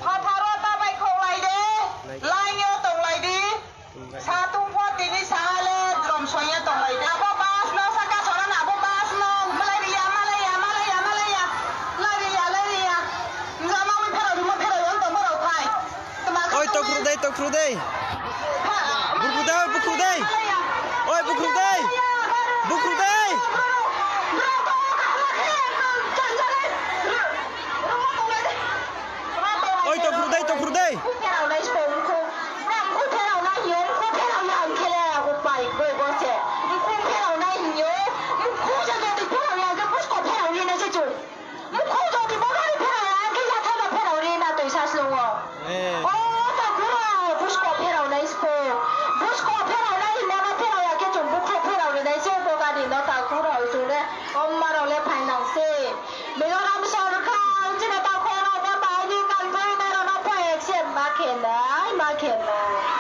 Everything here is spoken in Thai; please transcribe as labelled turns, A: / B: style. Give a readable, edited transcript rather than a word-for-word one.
A: พอทารอตาไปคงไรเด้ไล่เงี้ยตรงไรดีชาตุ้งพอตีนิสาเลยลมสวยเงี้ยตรงไรเด้พ่อบาสน้องสักการ์ชอนหนาพ่อบาสน้องมาเลยยาไล่เรียจะมาไม่เพลย์หรือไม่เพลย์ยังตัวไม่เราใครโอ้ยตกครูได้บุกครูได้โอ้ยบุกครูได้โอ้ยตกครูได้คู่เพลเราในสปงคู่คู่เพลเราในเยอะคู่เพลเราอย่างแค่แล้วกูไปเว้ยบ่เสียคู่เพลเราในเยอะคู่จะโดนที่เพลเราอย่างก็ไม่สกอเพลเราเรียนนะจ๊ะคู่โดนที่บ้านเพลเราอย่างก็อยากทำเพลเราเรียนนะตัวชาสโลว์โอ้แต่คู่เราไม่สกอเพลเราในสปงไม่สกอเพลเราในแม้ว่าเพลเราอยากแค่จนบุกเพลเราในเชื่อโปรการดินเราตาคู่เราสุดเลยอมมาเราเลี้ยภายหนังเซ่ไม่ต้องทำสารคามจะได้ตาคู่เราบ้าๆนี่กันด้วยนะเราไม่เสียมาเข็นนะ